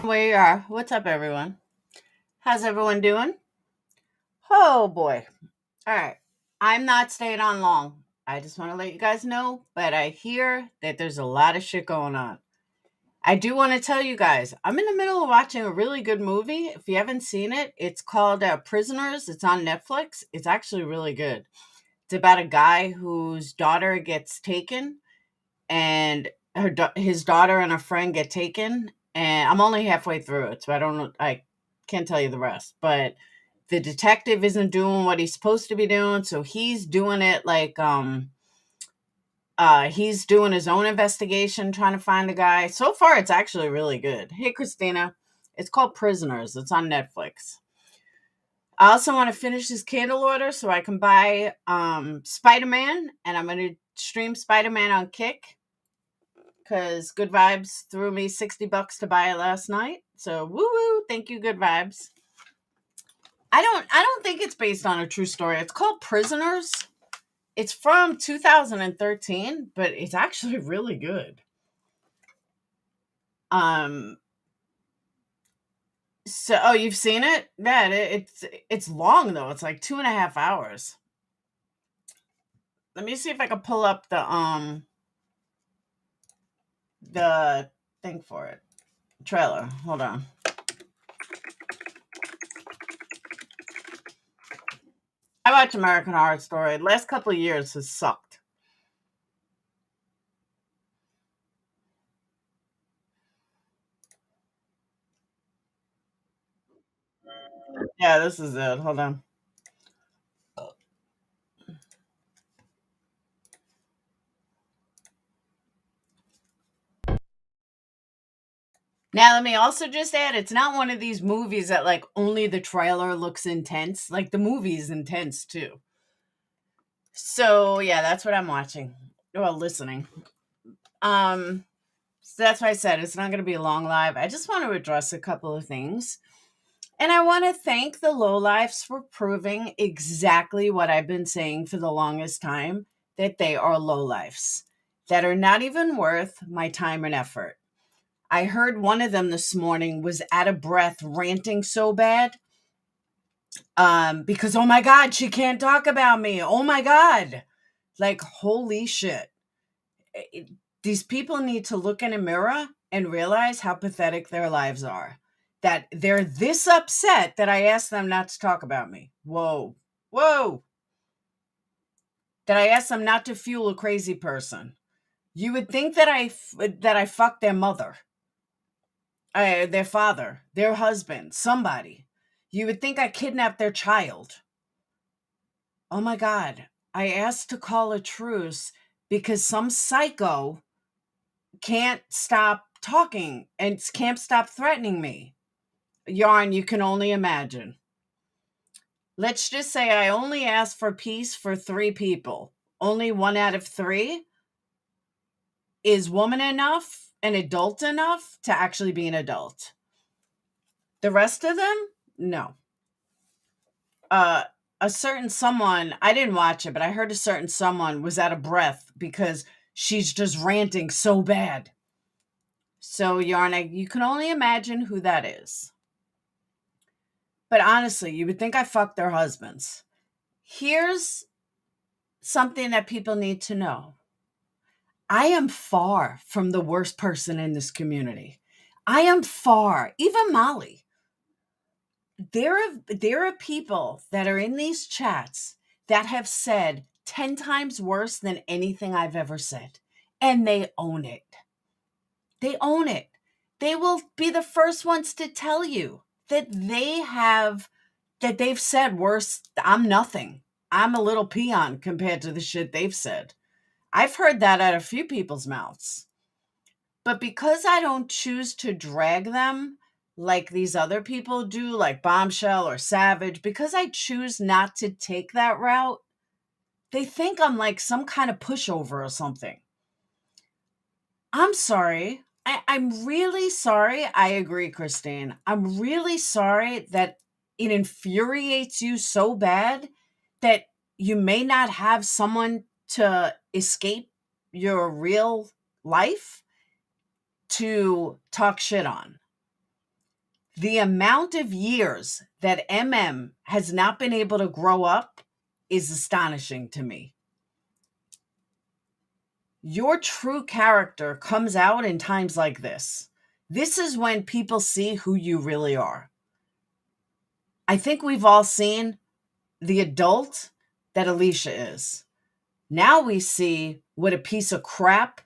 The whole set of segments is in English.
Where you are. What's up, everyone? How's everyone doing? Oh boy. All right. I'm not staying on long. I just want to let you guys know, but I hear that there's a lot of shit going on. I do want to tell you guys, I'm in the middle of watching a really good movie. If you haven't seen it, it's called Prisoners. It's on Netflix. It's actually really good. It's about a guy whose daughter gets taken, and his daughter and a friend get taken, and I'm only halfway through it, so I don't know. I can't tell you the rest. But the detective isn't doing what he's supposed to be doing, so he's doing it like he's doing his own investigation, trying to find the guy. So far, it's actually really good. Hey, Christina, it's called Prisoners. It's on Netflix. I also want to finish this candle order so I can buy Spider-Man, and I'm going to stream Spider-Man on Kick because Good Vibes threw me $60 to buy it last night. So woo woo, thank you, Good Vibes. I don't think it's based on a true story. It's called Prisoners. It's from 2013, but it's actually really good. Um so oh, you've seen it? Yeah, it's long though. It's like 2.5 hours. Let me see if I can pull up the thing for it. Trailer. Hold on. I watch American Horror Story. The last couple of years has sucked. Yeah, this is it. Hold on. Now, let me also just add, it's not one of these movies that like only the trailer looks intense. Like the movie is intense too. So yeah, that's what I'm watching. Well, listening. So that's why I said it's not going to be a long live. I just want to address a couple of things. And I want to thank the lowlifes for proving exactly what I've been saying for the longest time, that they are lowlifes that are not even worth my time and effort. I heard one of them this morning was out of breath, ranting so bad because, oh my God, she can't talk about me. Oh my God. Like, holy shit. These people need to look in a mirror and realize how pathetic their lives are. That they're this upset that I asked them not to talk about me. Whoa. Whoa. That I asked them not to fuel a crazy person. You would think that I fucked their mother, their father, their husband, somebody. You would think I kidnapped their child. Oh my God. I asked to call a truce because some psycho can't stop talking and can't stop threatening me. Yarn, you can only imagine. Let's just say I only asked for peace for 3 people. Only 1 out of 3 is woman enough and adult enough to actually be an adult. The rest of them, no. A certain someone, I didn't watch it, but I heard a certain someone was out of breath because she's just ranting so bad. So, Yarn, you can only imagine who that is. But honestly, you would think I fucked their husbands. Here's something that people need to know. I am far from the worst person in this community. I am far, even Molly. There are people that are in these chats that have said 10 times worse than anything I've ever said. And they own it. They own it. They will be the first ones to tell you that they've said worse. I'm nothing. I'm a little peon compared to the shit they've said. I've heard that out of a few people's mouths. But because I don't choose to drag them like these other people do, like Bombshell or Savage, because I choose not to take that route, they think I'm like some kind of pushover or something. I'm sorry. I'm really sorry. I agree, Christine. I'm really sorry that it infuriates you so bad that you may not have someone to escape your real life to talk shit on. The amount of years that has not been able to grow up is astonishing to me. Your true character comes out in times like this. This is when people see who you really are. I think we've all seen the adult that Alicia is. Now we see what a piece of crap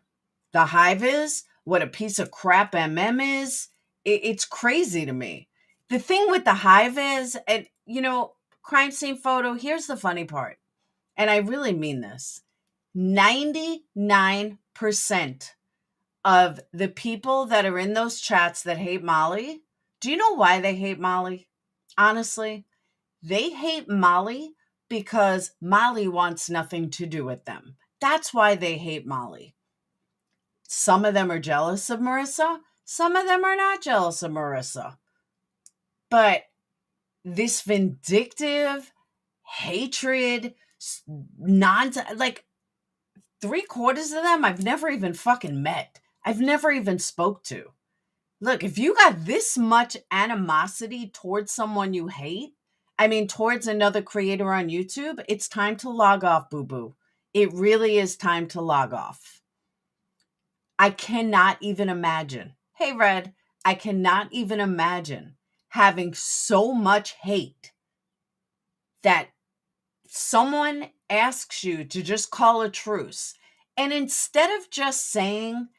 the Hive is, what a piece of crap is. It's crazy to me. The thing with the Hive is, and crime scene photo, here's the funny part, and I really mean this. 99% of the people that are in those chats that hate Molly, do you know why they hate Molly? Honestly, they hate Molly because Molly wants nothing to do with them. That's why they hate Molly. Some of them are jealous of Marissa. Some of them are not jealous of Marissa. But this vindictive hatred, nonsense, like 3/4 of them I've never even fucking met. I've never even spoke to. Look, if you got this much animosity towards someone you hate, towards another creator on YouTube, it's time to log off, boo-boo. It really is time to log off. I cannot even imagine. Hey, Red, I cannot even imagine having so much hate that someone asks you to just call a truce. And instead of just saying,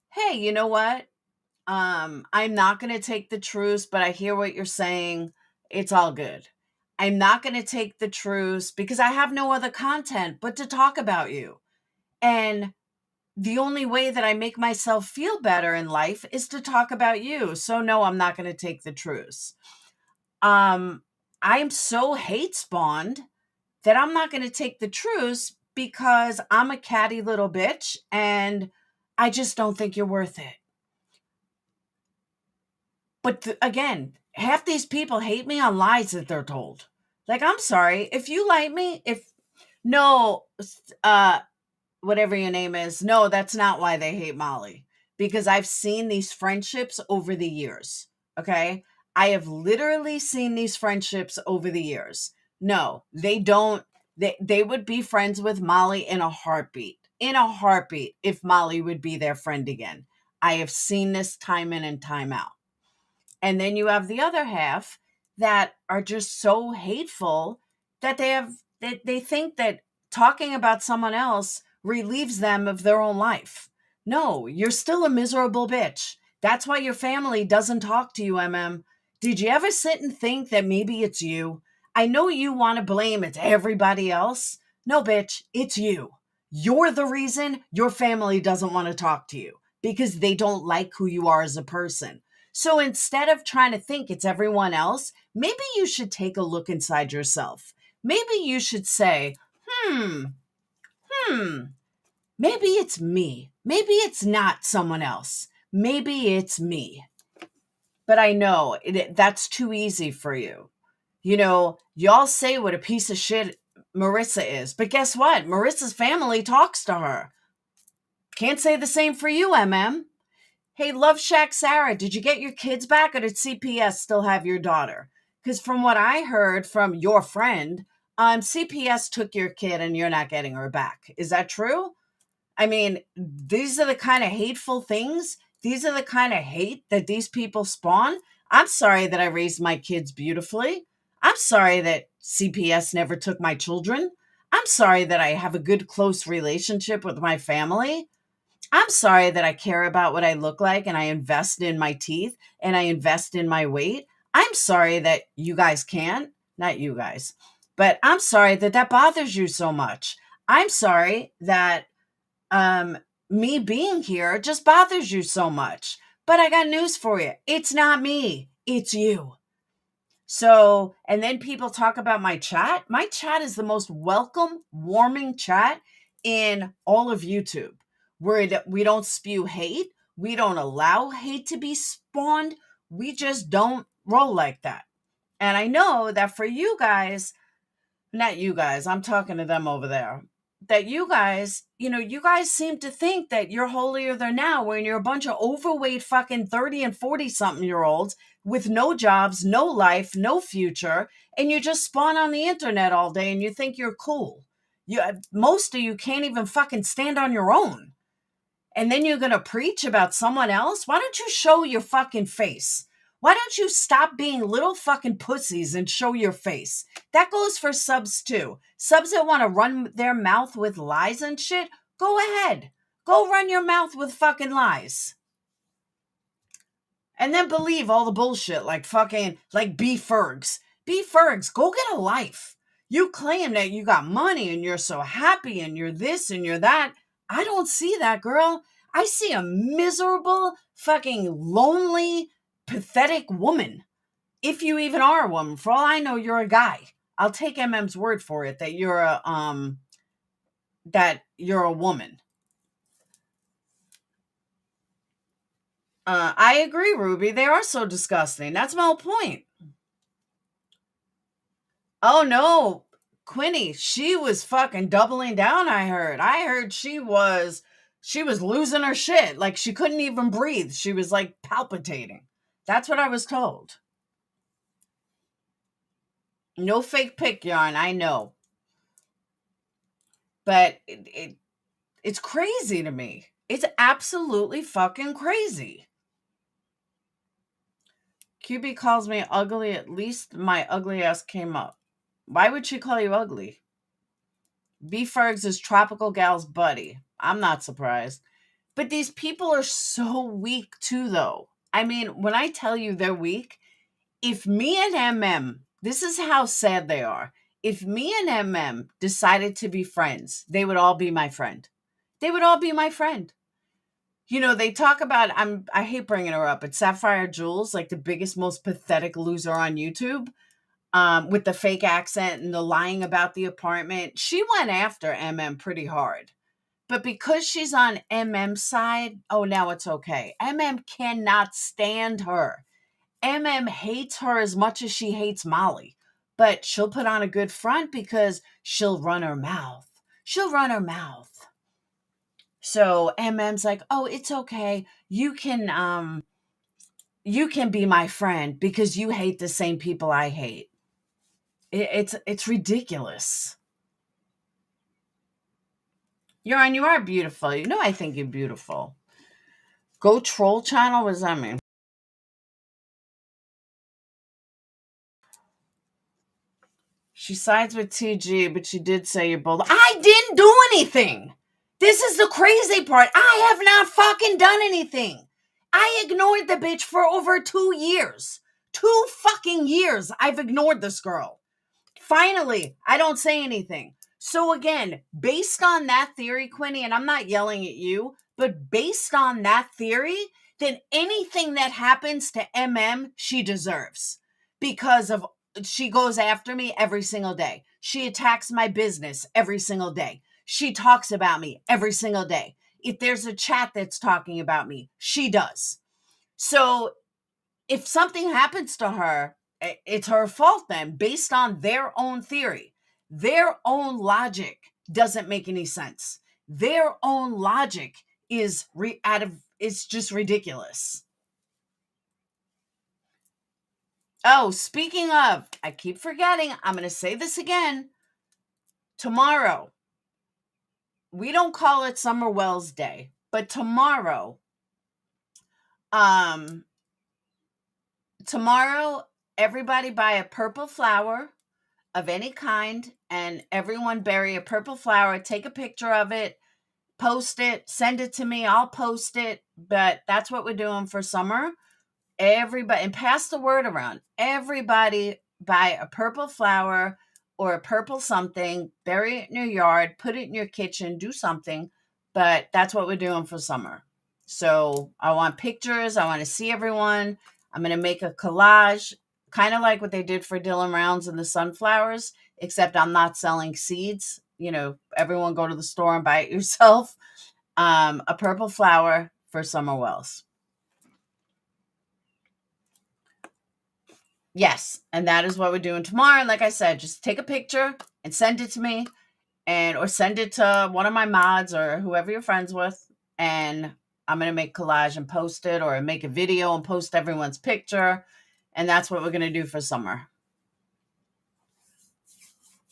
hey, you know what? I'm not going to take the truce, but I hear what you're saying. It's all good. I'm not going to take the truce because I have no other content but to talk about you. And the only way that I make myself feel better in life is to talk about you. So no, I'm not going to take the truce. I'm so hate spawned that I'm not going to take the truce because I'm a catty little bitch and I just don't think you're worth it. But again, half these people hate me on lies that they're told. Like, I'm sorry, if you like me, whatever your name is, no, that's not why they hate Molly. Because I've seen these friendships over the years. Okay? I have literally seen these friendships over the years. No, they don't. They would be friends with Molly in a heartbeat. In a heartbeat, if Molly would be their friend again. I have seen this time in and time out. And then you have the other half that are just so hateful that they think that talking about someone else relieves them of their own life. No, you're still a miserable bitch. That's why your family doesn't talk to you, Did you ever sit and think that maybe it's you? I know you want to blame it's everybody else. No, bitch, it's you. You're the reason your family doesn't want to talk to you because they don't like who you are as a person. So instead of trying to think it's everyone else, maybe you should take a look inside yourself. Maybe you should say, maybe it's me. Maybe it's not someone else. Maybe it's me. But I know that's too easy for you. Y'all say what a piece of shit Marissa is. But guess what? Marissa's family talks to her. Can't say the same for you, Hey, Love Shack Sarah, did you get your kids back or did CPS still have your daughter? Because from what I heard from your friend, CPS took your kid and you're not getting her back. Is that true? These are the kind of hateful things. These are the kind of hate that these people spawn. I'm sorry that I raised my kids beautifully. I'm sorry that CPS never took my children. I'm sorry that I have a good, close relationship with my family. I'm sorry that I care about what I look like and I invest in my teeth and I invest in my weight. I'm sorry that you guys can't, not you guys, but I'm sorry that bothers you so much. I'm sorry that me being here just bothers you so much. But I got news for you. It's not me. It's you. So, and then people talk about my chat. My chat is the most welcome, warming chat in all of YouTube. We don't spew hate. We don't allow hate to be spawned. We just don't roll like that. And I know that for you guys, not you guys, I'm talking to them over there. that you guys, you guys seem to think that you're holier than now when you're a bunch of overweight fucking 30 and 40 something year olds with no jobs, no life, no future, and you just spawn on the internet all day and you think you're cool. Most of you can't even fucking stand on your own. And then you're going to preach about someone else? Why don't you show your fucking face? Why don't you stop being little fucking pussies and show your face? That goes for subs too. Subs that want to run their mouth with lies and shit, go ahead. Go run your mouth with fucking lies. And then believe all the bullshit like B Fergs. B Fergs, go get a life. You claim that you got money and you're so happy and you're this and you're that. I don't see that, girl. I see a miserable, fucking lonely, pathetic woman. If you even are a woman, for all I know, you're a guy. I'll take MM's word for it that you're a woman. I agree, Ruby. They are so disgusting. That's my whole point. Oh no, Quinny, she was fucking doubling down, I heard she was losing her shit. Like she couldn't even breathe. She was like palpitating. That's what I was told. No fake pic yarn, I know. But it's crazy to me. It's absolutely fucking crazy. QB calls me ugly. At least my ugly ass came up. Why would she call you ugly? B Fergs is Tropical Gal's buddy. I'm not surprised. But these people are so weak too, though. I mean, when I tell you they're weak, if me and MM, this is how sad they are. If me and MM decided to be friends, they would all be my friend. They would all be my friend. They talk about, I hate bringing her up, but Sapphire Jules, like the biggest, most pathetic loser on YouTube, with the fake accent and the lying about the apartment. She went after MM pretty hard. But because she's on MM's side, oh, now it's okay. MM cannot stand her. MM hates her as much as she hates Molly. But she'll put on a good front because she'll run her mouth. She'll run her mouth. So MM's like, oh, it's okay. You can be my friend because you hate the same people I hate. It's ridiculous. You are beautiful. I think you're beautiful. Go troll channel? What does that mean? She sides with TG, but she did say you're bold. I didn't do anything. This is the crazy part. I have not fucking done anything. I ignored the bitch for over 2 years. 2 fucking years I've ignored this girl. Finally, I don't say anything. So again, based on that theory, Quinny, and I'm not yelling at you, but based on that theory, then anything that happens to MM, she deserves. Because she goes after me every single day. She attacks my business every single day. She talks about me every single day. If there's a chat that's talking about me, she does. So if something happens to her, it's her fault then, based on their own theory. Their own logic doesn't make any sense. Their own logic is it's just ridiculous. Oh, speaking of, I keep forgetting, I'm going to say this again. Tomorrow, we don't call it Summer Wells Day, but tomorrow, everybody buy a purple flower of any kind, and everyone bury a purple flower, take a picture of it, post it, send it to me, I'll post it. But that's what we're doing for summer. Everybody, and pass the word around. Everybody buy a purple flower or a purple something, bury it in your yard, put it in your kitchen, do something. But that's what we're doing for summer. So I want pictures. I want to see everyone. I'm going to make a collage, kind of like what they did for Dylan Rounds and the sunflowers, except I'm not selling seeds. Everyone go to the store and buy it yourself. A purple flower for Summer Wells. Yes, and that is what we're doing tomorrow. And like I said, just take a picture and send it to me, or send it to one of my mods or whoever you're friends with, and I'm going to make collage and post it, or make a video and post everyone's picture. And that's what we're going to do for summer.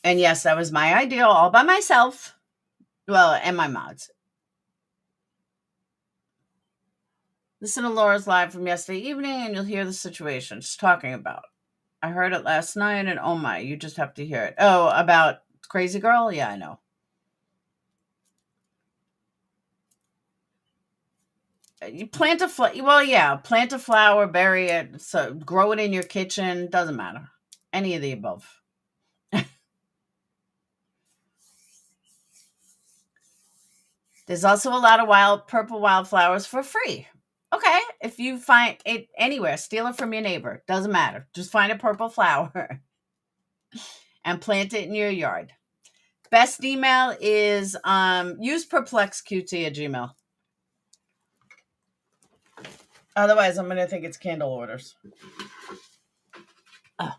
And yes, that was my idea all by myself. Well, and my mods. Listen to Laura's live from yesterday evening and you'll hear the situation she's talking about. I heard it last night and oh my, you just have to hear it. Oh, about Crazy Girl? Yeah, I know. You plant a plant a flower, bury it, so grow it in your kitchen, doesn't matter. Any of the above. There's also a lot of purple wildflowers for free. Okay, if you find it anywhere, steal it from your neighbor. Doesn't matter. Just find a purple flower and plant it in your yard. Best email is use PURPLEXEDQT at Gmail. Otherwise, I'm going to think it's candle orders. Oh.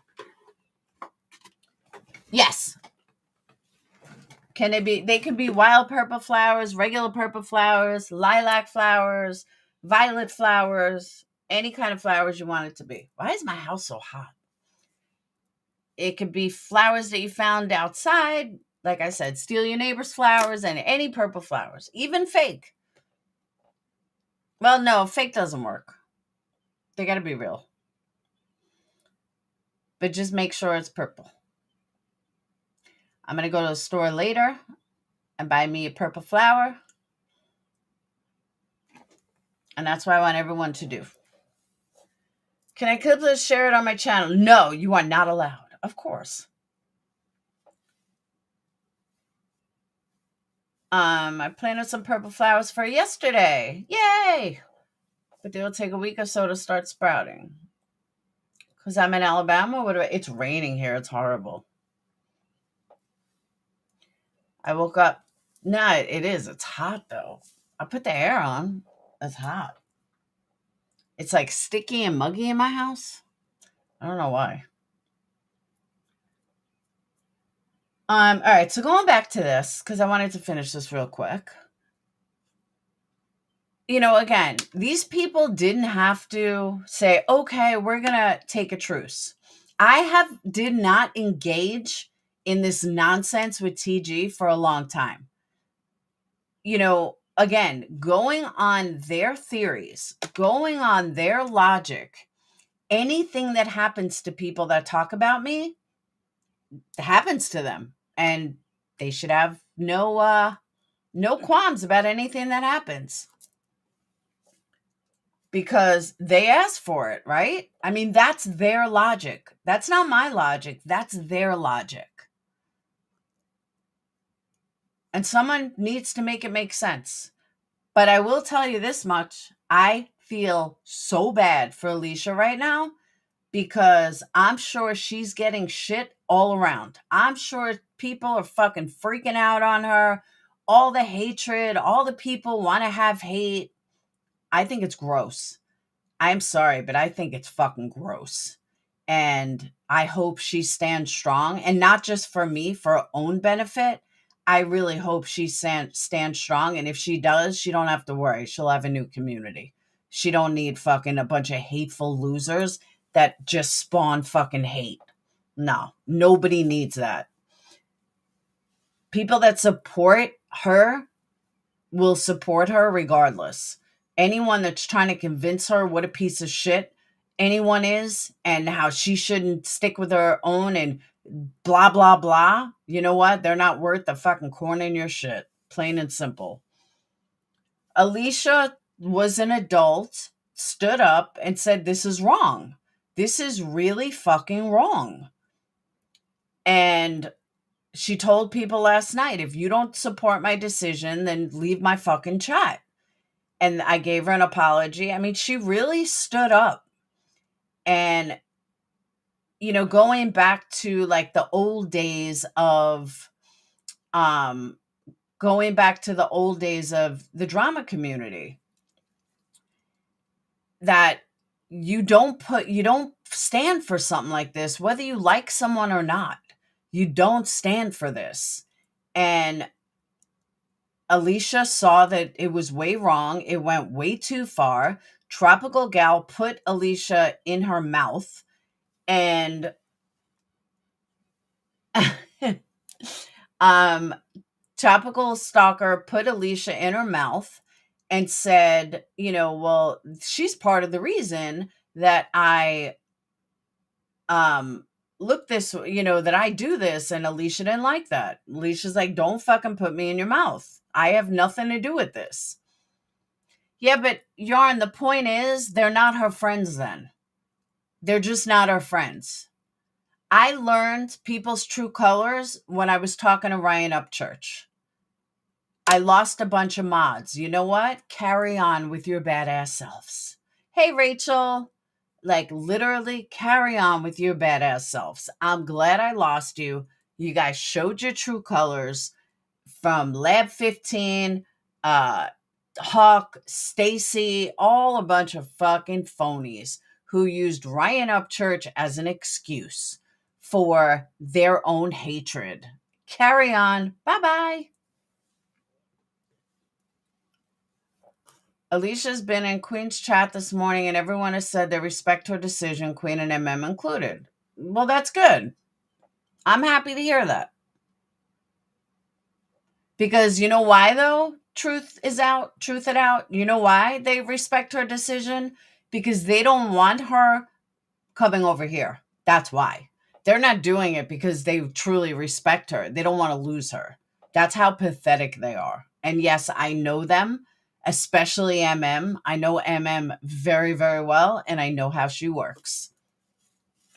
Yes. They could be wild purple flowers, regular purple flowers, lilac flowers, violet flowers, any kind of flowers you want it to be. Why is my house so hot? It could be flowers that you found outside. Like I said, steal your neighbor's flowers and any purple flowers, even fake. Well, no, fake doesn't work. They got to be real. But just make sure it's purple. I'm going to go to the store later and buy me a purple flower. And that's what I want everyone to do. Can I clip this, share it on my channel? No, you are not allowed. Of course. I planted some purple flowers for yesterday. Yay! But they'll take a week or so to start sprouting. Because I'm in Alabama. It's raining here. It's horrible. I woke up. No, it is. It's hot, though. I put the air on. It's hot. It's like sticky and muggy in my house. I don't know why. All right, so going back to this, because I wanted to finish this real quick. Again, these people didn't have to say, okay, we're going to take a truce. I did not engage in this nonsense with TG for a long time. Again, going on their theories, going on their logic, anything that happens to people that talk about me happens to them. And they should have no qualms about anything that happens. Because they asked for it, right? I mean, that's their logic. That's not my logic. That's their logic. And someone needs to make it make sense. But I will tell you this much. I feel so bad for Alicia right now because I'm sure she's getting shit all around. I'm sure people are fucking freaking out on her. All the hatred, all the people want to have hate. I think it's gross. I'm sorry, but I think it's fucking gross. And I hope she stands strong. And not just for me, for her own benefit. I really hope she stands strong. And if she does, she don't have to worry. She'll have a new community. She don't need fucking a bunch of hateful losers that just spawn fucking hate. No, nobody needs that. People that support her will support her regardless. Anyone that's trying to convince her what a piece of shit anyone is and how she shouldn't stick with her own and blah, blah, blah. You know what? They're not worth the fucking corn in your shit. Plain and simple. Alicia was an adult, stood up and said, this is wrong. This is really fucking wrong. And she told people last night, if you don't support my decision, then leave my fucking chat. And I gave her an apology. I mean, she really stood up. And, going back to like the old days of, the drama community, that you don't stand for something like this, whether you like someone or not. You don't stand for this. And Alicia saw that it was way wrong. It went way too far. Tropical Gal put Alicia in her mouth, and Tropical Stalker put Alicia in her mouth and said, well, she's part of the reason that I look this, that I do this. And Alicia didn't like that. Alicia's like, don't fucking put me in your mouth. I have nothing to do with this. Yeah, but Yarn, the point is, they're not her friends then. They're just not her friends. I learned people's true colors when I was talking to Ryan Upchurch. I lost a bunch of mods. You know what? Carry on with your badass selves. Hey, Rachel. Like, literally, carry on with your badass selves. I'm glad I lost you. You guys showed your true colors from Lab 15, Hawk, Stacy, all a bunch of fucking phonies who used Ryan Upchurch as an excuse for their own hatred. Carry on. Bye-bye. Alicia's been in Queen's chat this morning, and everyone has said they respect her decision, Queen and MM included. Well, that's good. I'm happy to hear that. Because you know why, though? Truth it out. You know why they respect her decision? Because they don't want her coming over here. That's why. They're not doing it because they truly respect her. They don't want to lose her. That's how pathetic they are. And yes, I know them, especially MM. I know MM very, very well, and I know how she works.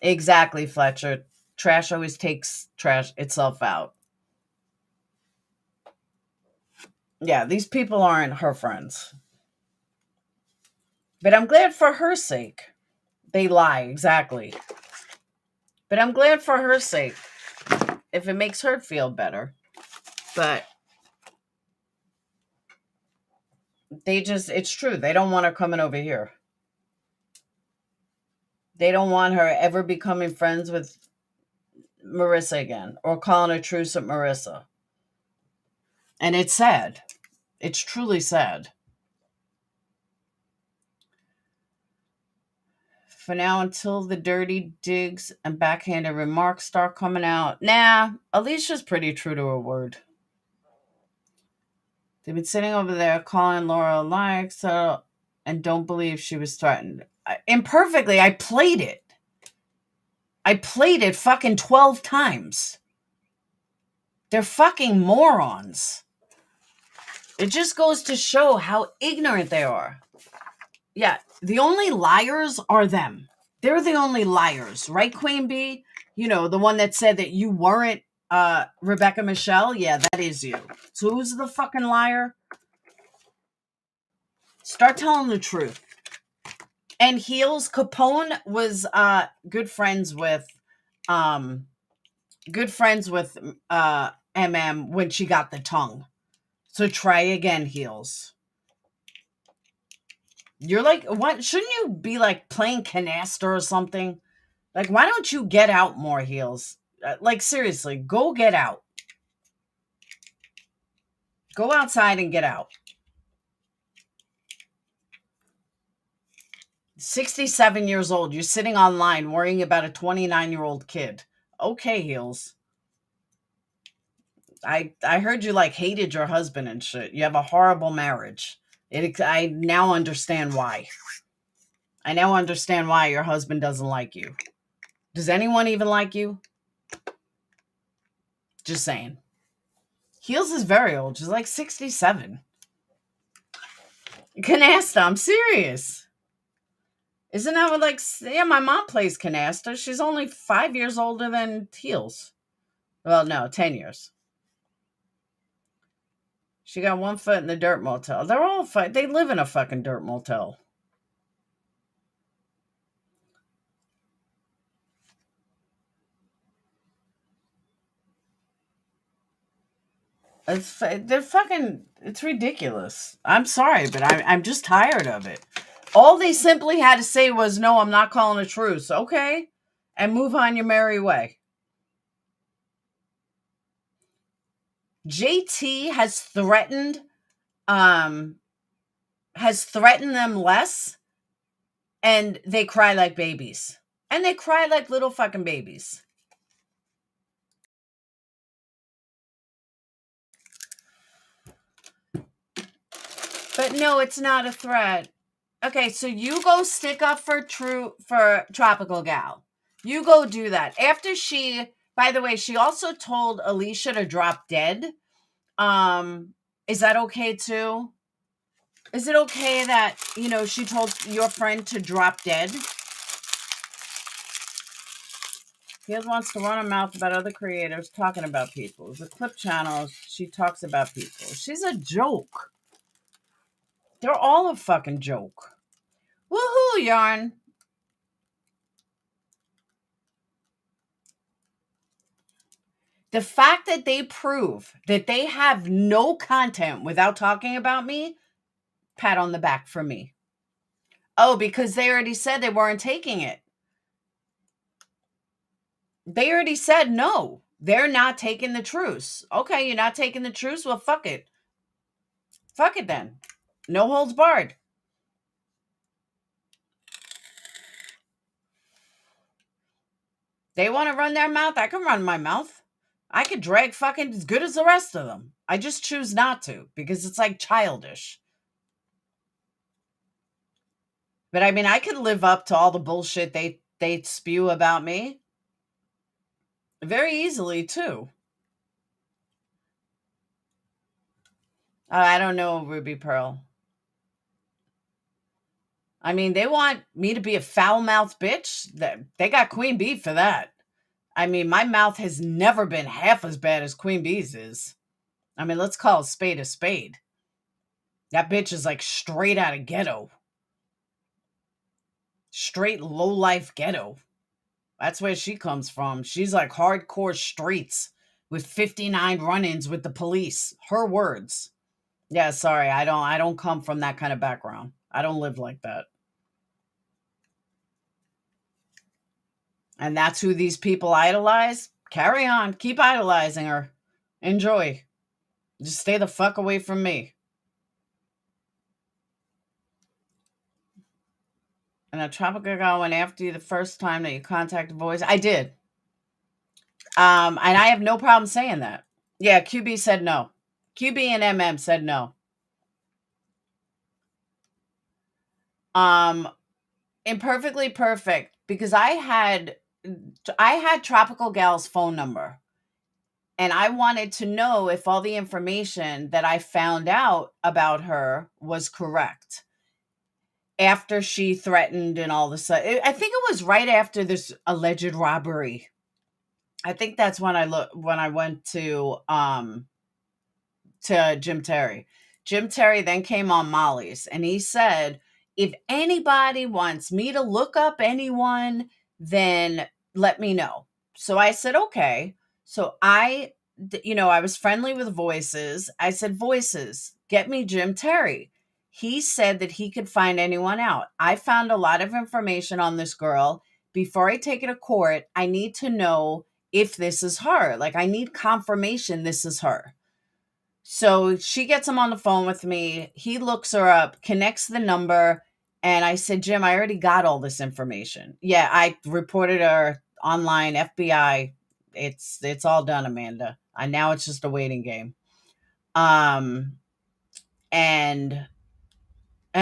Exactly, Fletcher. Trash always takes itself out. Yeah, these people aren't her friends. But I'm glad for her sake. They lie, exactly. But I'm glad for her sake, if it makes her feel better. But it's true. They don't want her coming over here. They don't want her ever becoming friends with Marissa again or calling a truce with Marissa. And it's sad. It's truly sad. For now, until the dirty digs and backhanded remarks start coming out. Nah, Alicia's pretty true to her word. They've been sitting over there calling Laura a liar, and don't believe she was threatened. Imperfectly, I played it. I played it fucking 12 times. They're fucking morons. It just goes to show how ignorant they are. Yeah, the only liars are them. They're the only liars, right, Queen Bee? The one that said that you weren't Rebecca Michelle. Yeah, that is you. So who's the fucking liar? Start telling the truth. And Heels Capone was good friends with MM when she got the tongue. So try again, Heels. You're like, what? Shouldn't you be like playing canasta or something? Like, why don't you get out more, Heels? Like, seriously, go get out. Go outside and get out. 67 years old. You're sitting online worrying about a 29-year-old kid. Okay, Heels. I heard you like hated your husband and shit. You have a horrible marriage. I now understand why. I now understand why your husband doesn't like you. Does anyone even like you? Just saying. Heels is very old. She's like 67. Canasta, I'm serious. Isn't that what, like, yeah, my mom plays canasta. She's only 5 years older than Heels. Well, no, 10 years. She got one foot in the dirt motel. They're all they live in a fucking dirt motel. It's ridiculous. I'm sorry, but I'm just tired of it. All they simply had to say was, no, I'm not calling a truce. Okay. And move on your merry way. JT has threatened them less, and they cry like babies. And they cry like little fucking babies. But no, it's not a threat. Okay, so you go stick up for Tropical Gal. You go do that. After she, by the way, she also told Alicia to drop dead. Is that okay too? Is it okay that, she told your friend to drop dead? Field wants to run her mouth about other creators talking about people. It's a clip channel. She talks about people. She's a joke. They're all a fucking joke. Woohoo, Yarn. The fact that they prove that they have no content without talking about me, pat on the back for me. Oh, because they already said they weren't taking it. They already said no. They're not taking the truce. Okay, you're not taking the truce? Well, fuck it. Fuck it then. No holds barred. They want to run their mouth? I can run my mouth. I could drag fucking as good as the rest of them. I just choose not to because it's like childish. But I mean, I could live up to all the bullshit they spew about me very easily too. I don't know, Ruby Pearl. I mean, they want me to be a foul-mouthed bitch. They got Queen Bee for that. I mean, my mouth has never been half as bad as Queen Bee's is. I mean, let's call a spade a spade. That bitch is like straight out of ghetto. Straight low-life ghetto. That's where she comes from. She's like hardcore streets with 59 run-ins with the police. Her words. Yeah, sorry. I don't come from that kind of background. I don't live like that. And that's who these people idolize? Carry on. Keep idolizing her. Enjoy. Just stay the fuck away from me. And a Tropical Girl went after you the first time that you contacted Voice. I did. And I have no problem saying that. Yeah, QB said no. QB and MM said no. Imperfectly perfect, because I had Tropical Gal's phone number. And I wanted to know if all the information that I found out about her was correct. After she threatened and all this, I think it was right after this alleged robbery. I think that's when I went to Jim Terry. Jim Terry then came on Molly's, and he said, if anybody wants me to look up anyone, then let me know. So I said, okay. So I was friendly with Voices. I said, Voices, get me Jim Terry. He said that he could find anyone out. I found a lot of information on this girl. Before I take it to court, I need to know if this is her. Like, I need confirmation this is her. So she gets him on the phone with me. He looks her up, connects the number. And I said, Jim, I already got all this information. Yeah, I reported her online, FBI. It's all done, Amanda. And now it's just a waiting game. And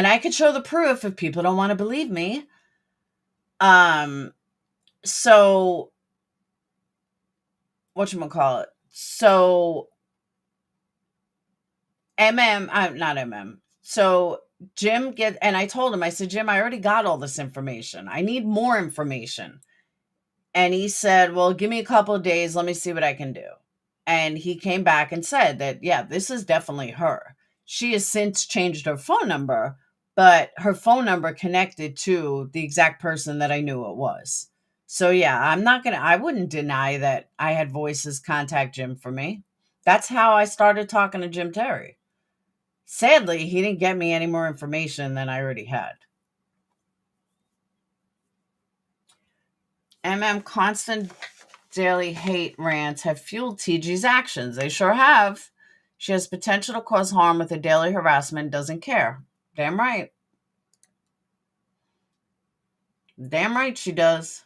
I could show the proof if people don't want to believe me. So whatchamacallit? So not MM. So Jim and I told him, I said, Jim, I already got all this information. I need more information. And he said, well, give me a couple of days. Let me see what I can do. And he came back and said that, yeah, this is definitely her. She has since changed her phone number, but her phone number connected to the exact person that I knew it was. So yeah, I wouldn't deny that I had Voices contact Jim for me. That's how I started talking to Jim Terry. Sadly, he didn't get me any more information than I already had. MM constant daily hate rants have fueled TG's actions. They sure have. She has potential to cause harm with her daily harassment, doesn't care. Damn right. Damn right she does.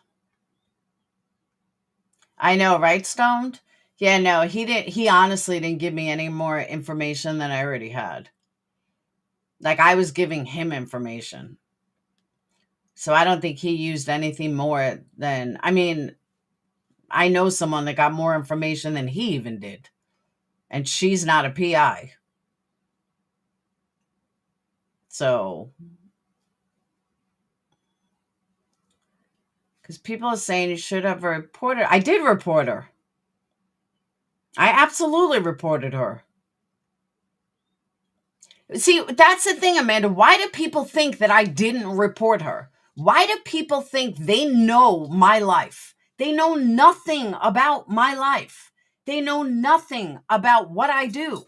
I know, right, Stoned? Yeah, no, he honestly didn't give me any more information than I already had. Like, I was giving him information. So I don't think he used anything more than, I mean, I know someone that got more information than he even did. And she's not a PI. So, because people are saying you should have reported. I did report her. I absolutely reported her. See, that's the thing, Amanda. Why do people think that I didn't report her? Why do people think they know my life? They know nothing about my life. They know nothing about what I do.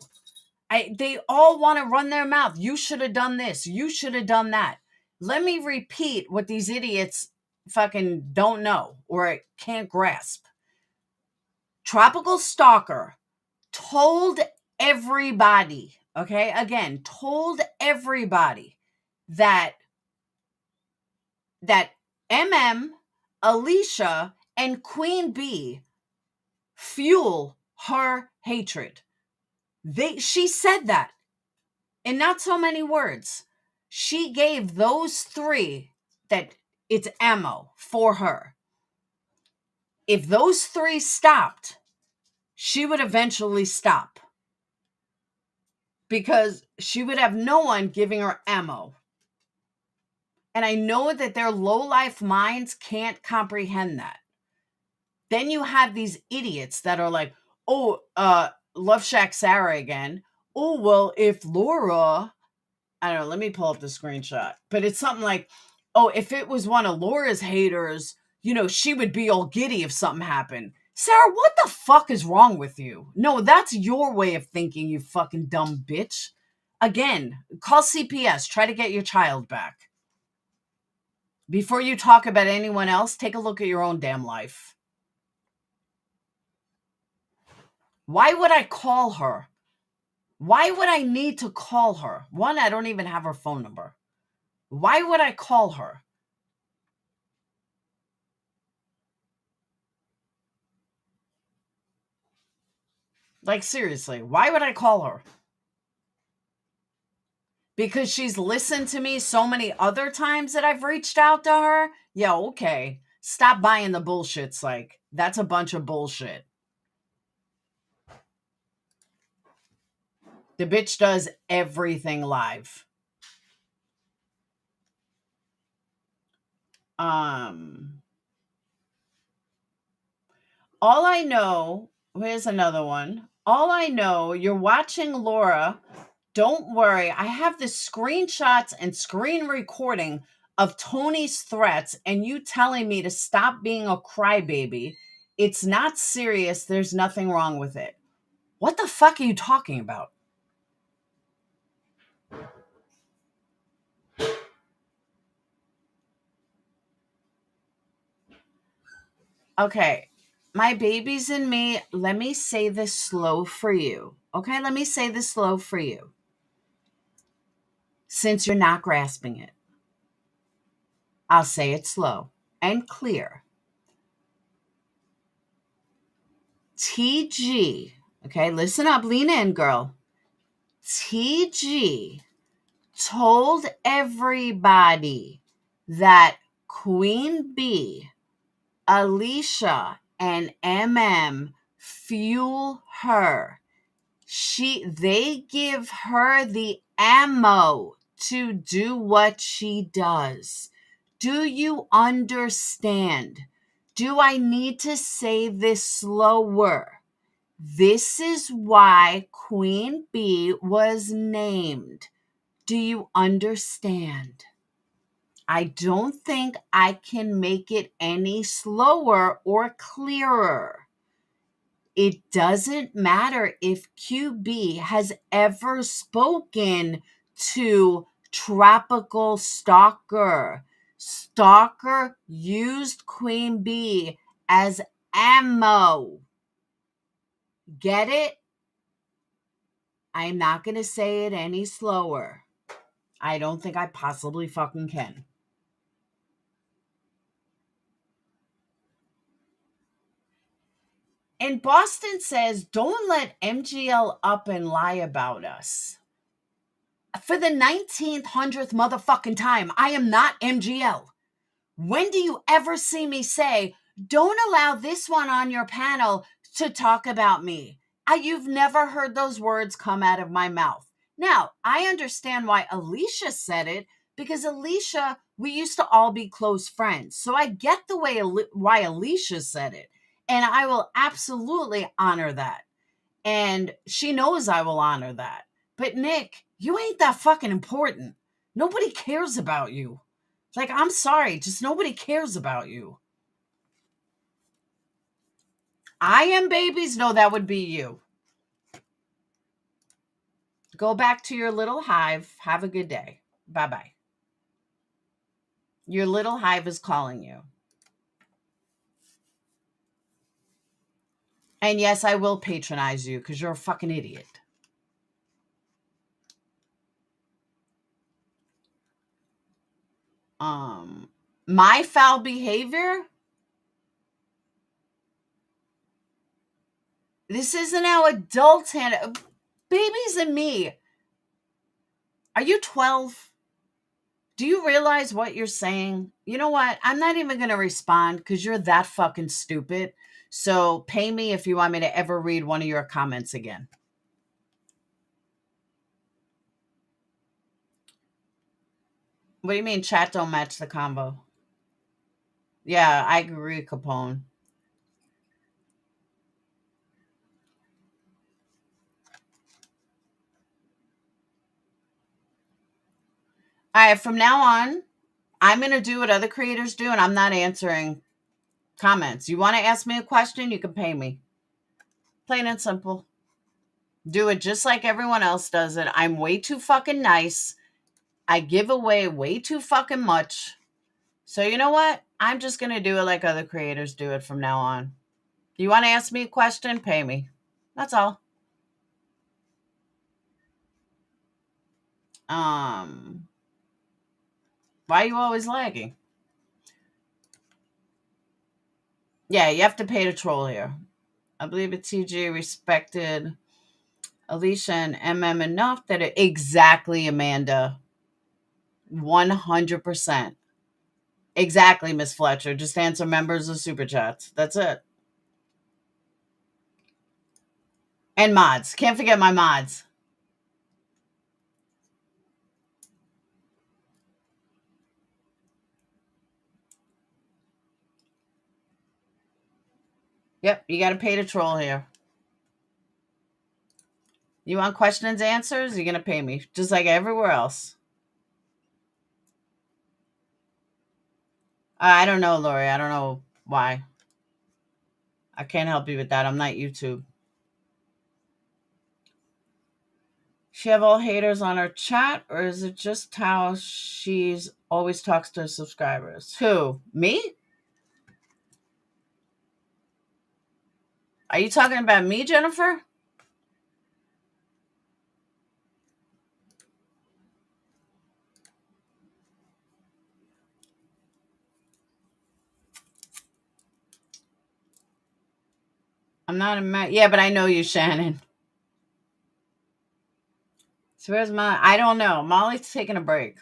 They all want to run their mouth. You should have done this. You should have done that. Let me repeat what these idiots fucking don't know or can't grasp. Tropical Stalker told everybody, okay, again, told everybody that MM, Alicia, and Queen Bee fuel her hatred. She said that in not so many words. She gave those three that it's ammo for her. If those three stopped, she would eventually stop. Because she would have no one giving her ammo. And I know that their low-life minds can't comprehend that. Then you have these idiots that are like, oh, Love Shack Sarah again. Oh, well, if Laura, I don't know, let me pull up the screenshot. But it's something like, oh, if it was one of Laura's haters, she would be all giddy if something happened. Sarah, what the fuck is wrong with you? No, that's your way of thinking, you fucking dumb bitch. Again, call CPS. Try to get your child back. Before you talk about anyone else, take a look at your own damn life. Why would I call her? Why would I need to call her? One, I don't even have her phone number. Why would I call her? Like, seriously, why would I call her? Because she's listened to me so many other times that I've reached out to her? Yeah, okay. Stop buying the bullshit, Psych. That's a bunch of bullshit. The bitch does everything live. All I know, here's another one. All I know, you're watching Laura. Don't worry. I have the screenshots and screen recording of Tony's threats and you telling me to stop being a crybaby. It's not serious. There's nothing wrong with it. What the fuck are you talking about? Okay. My babies and me, let me say this slow for you. Okay, let me say this slow for you. Since you're not grasping it, I'll say it slow and clear. TG, okay, listen up, lean in, girl. TG told everybody that Queen Bee, Alicia, and MM fuel her. They give her the ammo to do what she does. Do you understand? Do I need to say this slower? This is why Queen Bee was named. Do you understand? I don't think I can make it any slower or clearer. It doesn't matter if QB has ever spoken to Tropical Stalker. Stalker used Queen Bee as ammo. Get it? I'm not going to say it any slower. I don't think I possibly fucking can. And Boston says, don't let MGL up and lie about us. For the 100th motherfucking time, I am not MGL. When do you ever see me say, don't allow this one on your panel to talk about me? You've never heard those words come out of my mouth. Now, I understand why Alicia said it, because Alicia, we used to all be close friends. So I get the way why Alicia said it. And I will absolutely honor that. And she knows I will honor that. But Nick, you ain't that fucking important. Nobody cares about you. Like, I'm sorry, just nobody cares about you. I am babies? No, that would be you. Go back to your little hive. Have a good day. Bye-bye. Your little hive is calling you. And yes, I will patronize you because you're a fucking idiot. My foul behavior? This isn't how adults handle babies and me. Are you 12? Do you realize what you're saying? You know what? I'm not even going to respond because you're that fucking stupid. So pay me if you want me to ever read one of your comments again. What do you mean chat don't match the combo? Yeah, I agree, Capone. All right, from now on, I'm going to do what other creators do, and I'm not answering comments. You want to ask me a question, you can pay me. Plain and simple. Do it just like everyone else does it. I'm way too fucking nice. I give away way too fucking much. So you know what? I'm just going to do it like other creators do it from now on. You want to ask me a question? Pay me. That's all. Why are you always lagging? Yeah, you have to pay to troll here. I believe a TG respected Alicia and MM enough that it exactly, Amanda. 100%. Exactly, Miss Fletcher. Just answer members of Super Chats. That's it. And mods. Can't forget my mods. Yep, you got to pay to troll here. You want questions, answers? You're going to pay me, just like everywhere else. I don't know, Lori. I don't know why. I can't help you with that. I'm not YouTube. She have all haters on her chat, or is it just how she's always talks to her subscribers? Who? Me? Are you talking about me, Jennifer? I'm not a yeah, but I know you, Shannon. So where's Molly? I don't know. Molly's taking a break.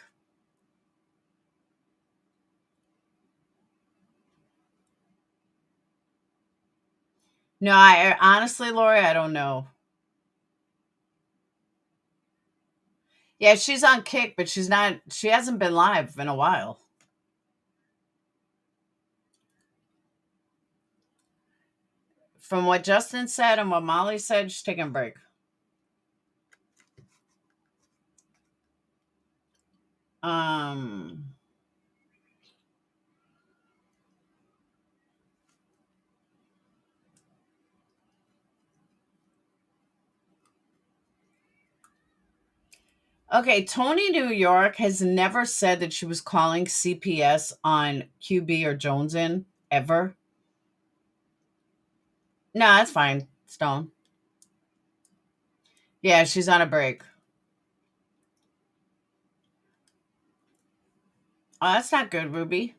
No, I honestly, Lori, I don't know. Yeah, she's on Kick, but she's not. She hasn't been live in a while. From what Justin said and what Molly said, she's taking a break. Okay, Tony New York has never said that she was calling CPS on QB or Jones in ever. No, that's fine, Stone. Yeah, she's on a break. Oh, that's not good, Ruby.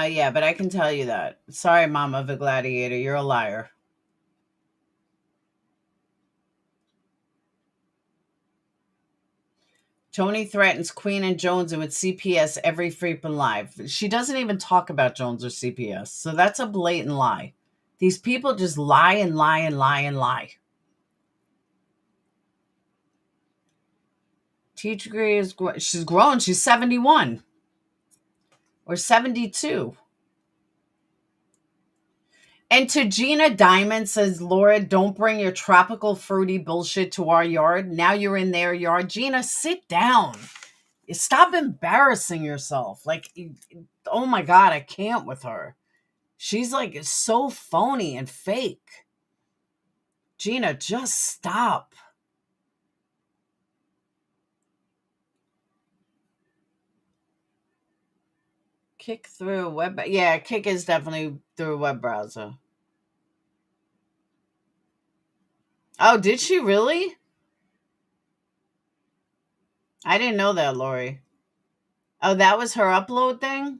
Yeah, but I can tell you that. Sorry, Mama of a Gladiator, you're a liar. Tony threatens Queen and Jones with CPS every freaking live. She doesn't even talk about Jones or CPS, so that's a blatant lie. These people just lie and lie and lie and lie. Teacher degree is she's grown. She's 71 or 72. And to Gina Diamond says, Laura, don't bring your tropical fruity bullshit to our yard. Now you're in their yard. Gina, sit down. Stop embarrassing yourself. Like, oh my God, I can't with her. She's like so phony and fake. Gina, just stop. Kick through a web. Yeah, kick is definitely through a web browser. Oh, did she really? I didn't know that, Lori. Oh, that was her upload thing?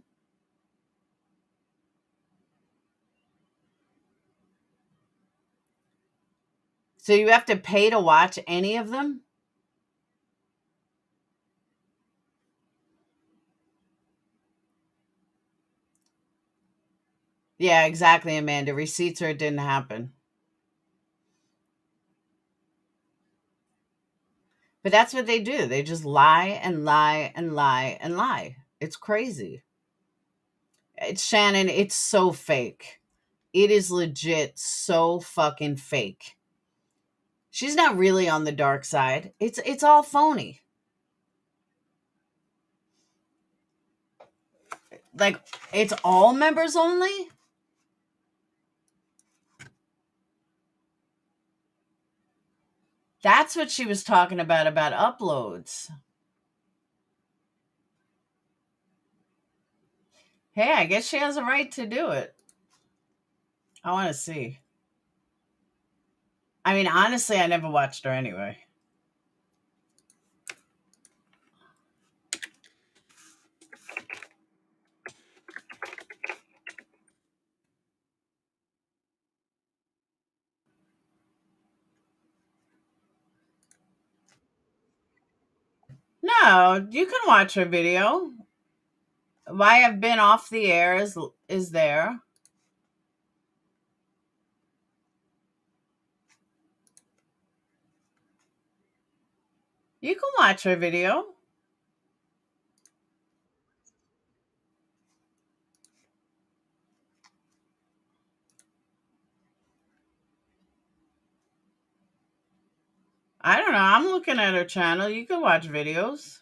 So you have to pay to watch any of them? Yeah, exactly, Amanda. Receipts or it didn't happen. But that's what they do. They just lie and lie and lie and lie. It's crazy. It's Shannon, it's so fake. It is legit so fucking fake. She's not really on the dark side. It's all phony. Like it's all members only? That's what she was talking about uploads. Hey, I guess she has a right to do it. I want to see. I mean, honestly, I never watched her anyway. No, you can watch her video. Why I've been off the air is there. You can watch her video. I don't know. I'm looking at her channel. You can watch videos.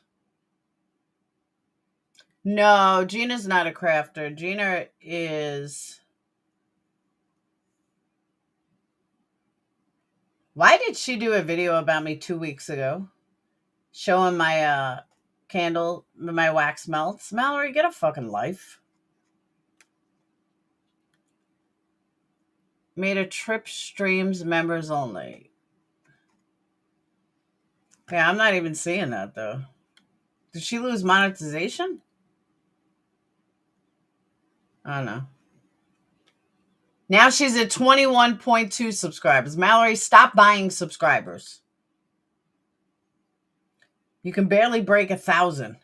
No, Gina's not a crafter. Gina is. Why did she do a video about me 2 weeks ago? Showing my candle, my wax melts. Mallory, get a fucking life. Made a trip streams members only. Yeah, I'm not even seeing that though. Did she lose monetization? I don't know. Now she's at 21.2 subscribers. Mallory, stop buying subscribers. You can barely break 1,000.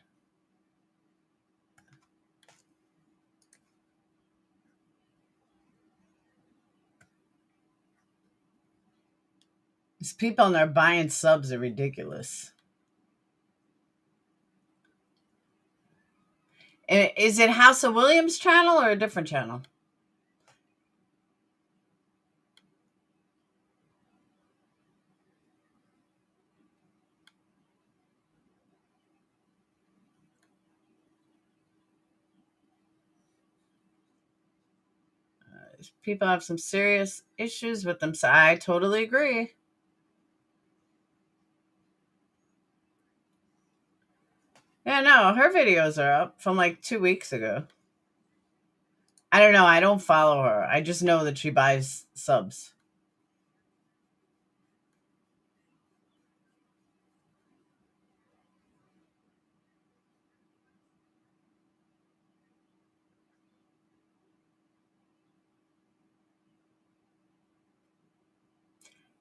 These people and they're buying subs are ridiculous. Is it House of Williams channel or a different channel? People have some serious issues with them. So I totally agree. Yeah, no, her videos are up from like 2 weeks ago. I don't know. I don't follow her. I just know that she buys subs.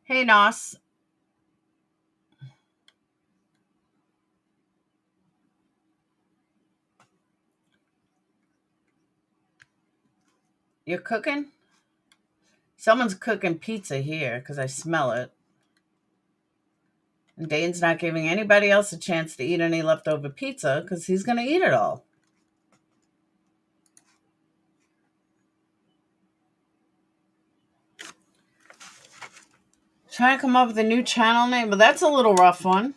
Hey, Nos. You're cooking? Someone's cooking pizza here because I smell it. And Dane's not giving anybody else a chance to eat any leftover pizza because he's going to eat it all. Trying to come up with a new channel name, but that's a little rough one.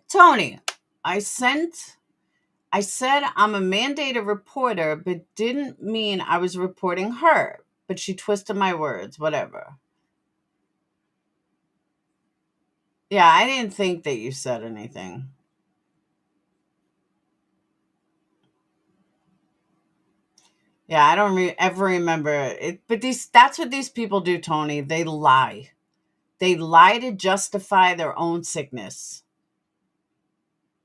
Tony, I said I'm a mandated reporter, but didn't mean I was reporting her. But she twisted my words, whatever. Yeah, I didn't think that you said anything. Yeah, I don't ever remember it. But that's what these people do, Tony. They lie. They lie to justify their own sickness.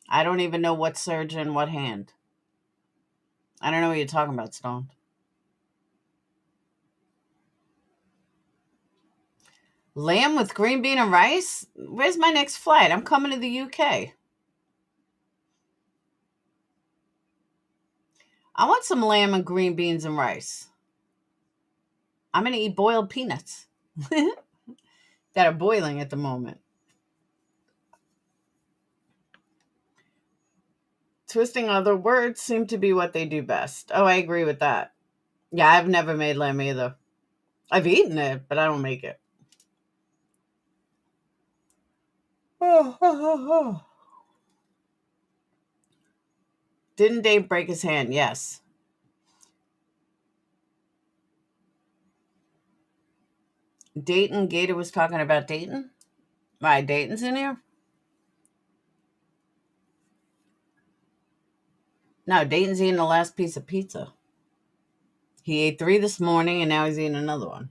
I don't even know what surgeon, what hand. I don't know what you're talking about, Stone. Lamb with green bean and rice? Where's my next flight? I'm coming to the UK. I want some lamb and green beans and rice. I'm going to eat boiled peanuts that are boiling at the moment. Twisting other words seem to be what they do best. Oh, I agree with that. Yeah, I've never made lamb either. I've eaten it, but I don't make it. Didn't Dave break his hand? Yes. Dayton, Gator was talking about Dayton. Why, Dayton's in here? No, Dayton's eating the last piece of pizza. He ate 3 this morning, and now he's eating another one.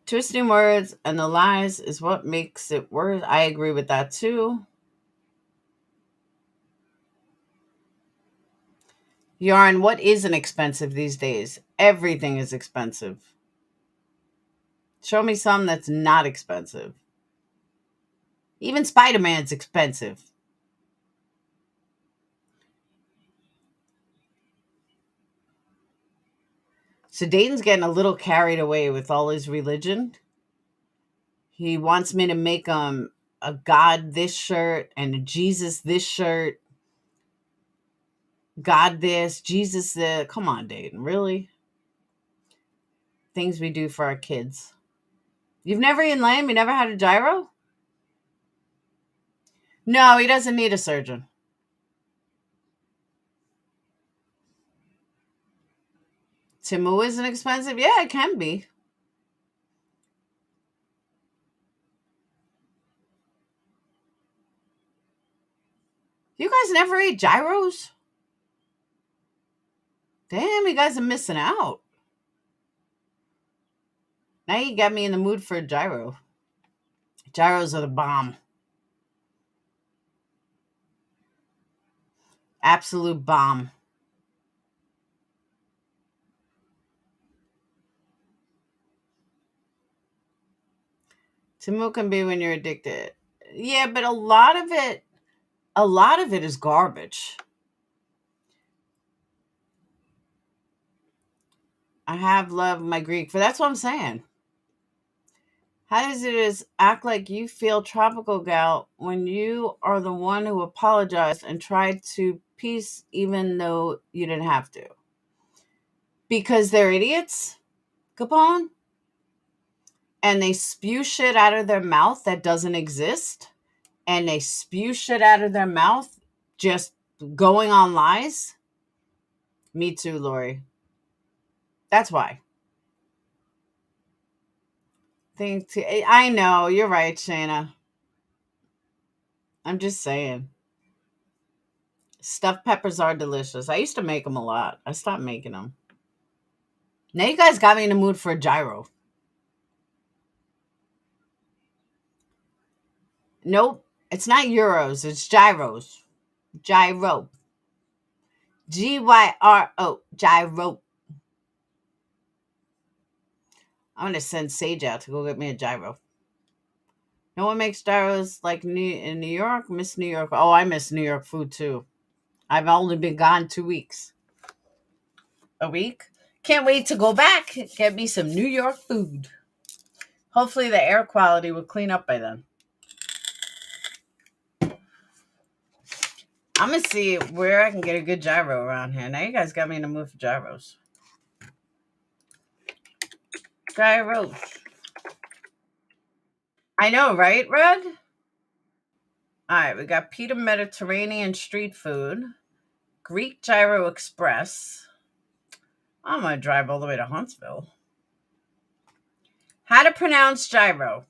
Twisting words and the lies is what makes it worse. I agree with that too. Yarn, what isn't expensive these days? Everything is expensive. Show me some that's not expensive. Even Spider-Man's expensive. So Dayton's getting a little carried away with all his religion. He wants me to make a God this shirt and a Jesus this shirt. God this, Jesus this. Come on, Dayton. Really? Things we do for our kids. You've never eaten lamb? You never had a gyro? No, he doesn't need a surgeon. Timu isn't expensive? Yeah, it can be. You guys never ate gyros? Damn, you guys are missing out. Now you got me in the mood for a gyro. Gyros are the bomb. Absolute bomb. Timu can be when you're addicted. Yeah, but a lot of it is garbage. I have loved my Greek. For that's what I'm saying. How does it is act like you feel tropical gal when you are the one who apologized and tried to peace even though you didn't have to? Because they're idiots, Capone, and they spew shit out of their mouth that doesn't exist, and they spew shit out of their mouth just going on lies. Me too, Lori. That's why. I know. You're right, Shayna. I'm just saying. Stuffed peppers are delicious. I used to make them a lot. I stopped making them. Now you guys got me in the mood for a gyro. Nope. It's not euros. It's gyros. Gyro. Gyro. Gyro. I'm going to send Sage out to go get me a gyro. No one makes gyros like in New York. Miss New York. Oh, I miss New York food too. I've only been gone 2 weeks. A week? Can't wait to go back. Get me some New York food. Hopefully the air quality will clean up by then. I'm going to see where I can get a good gyro around here. Now you guys got me in the mood for gyros. Gyros. I know, right, Red? All right, we got Pita Mediterranean street food. Greek Gyro Express. I'm going to drive all the way to Huntsville. How to pronounce gyro?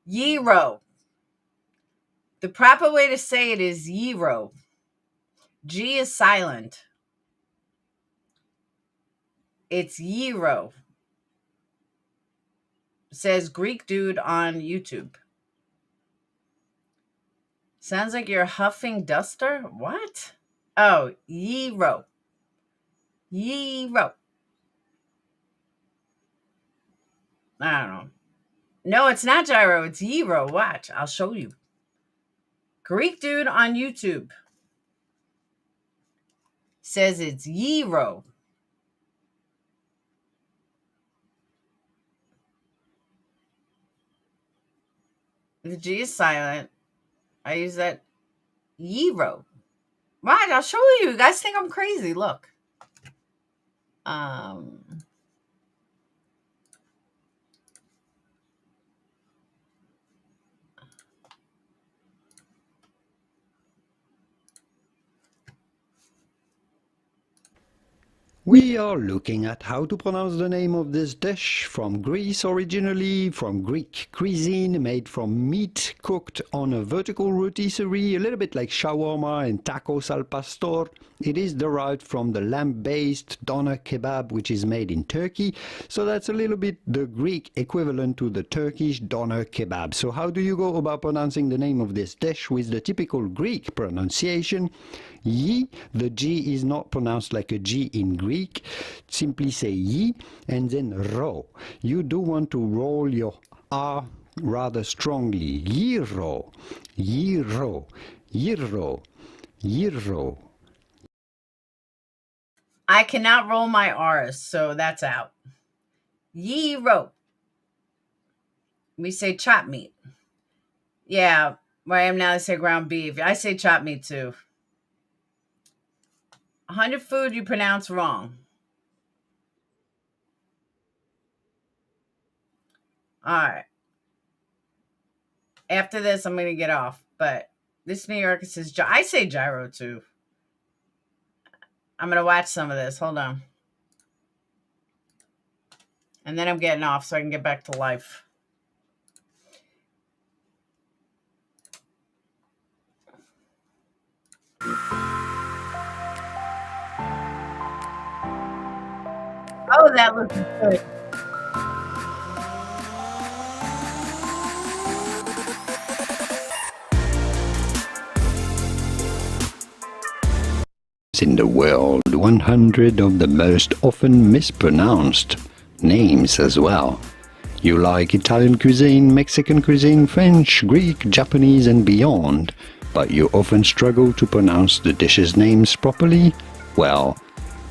Gyro. The proper way to say it is gyro. G is silent. It's gyro. Says Greek dude on YouTube. Sounds like you're huffing duster. What? Oh, gyro. Gyro. I don't know. No, it's not gyro. It's gyro. Watch. I'll show you. Greek dude on YouTube says it's gyro. The G is silent. I use that gyro. Right, I'll show you. You guys think I'm crazy. Look. We are looking at how to pronounce the name of this dish from Greece originally, from Greek cuisine, made from meat cooked on a vertical rotisserie, a little bit like shawarma and tacos al pastor. It is derived from the lamb-based doner kebab, which is made in Turkey. So that's a little bit the Greek equivalent to the Turkish doner kebab. So how do you go about pronouncing the name of this dish with the typical Greek pronunciation? Yi, the G is not pronounced like a G in Greek. Simply say yi and then ro. You do want to roll your R rather strongly. Yiro, yiro, yiro, yiro. I cannot roll my R's, so that's out. Gyro. We say chop meat. Yeah, where I am now, I say ground beef. I say chop meat too. 100 food you pronounce wrong. All right. After this, I'm going to get off. But this New Yorker says, I say gyro too. I'm going to watch some of this. Hold on. And then I'm getting off so I can get back to life. Oh, that looks good. In the world, 100 of the most often mispronounced names as well. You like Italian cuisine, Mexican cuisine, French, Greek, Japanese and beyond, but you often struggle to pronounce the dishes' names properly? Well,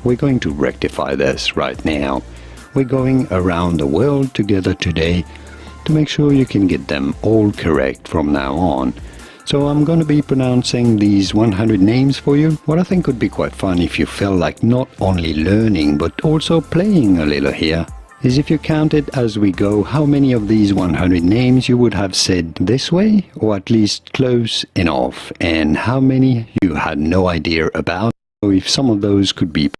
we're going to rectify this right now. We're going around the world together today to make sure you can get them all correct from now on. So I'm going to be pronouncing these 100 names for you. What I think would be quite fun if you felt like not only learning but also playing a little here is if you counted as we go how many of these 100 names you would have said this way, or at least close enough, and how many you had no idea about. So if some of those could be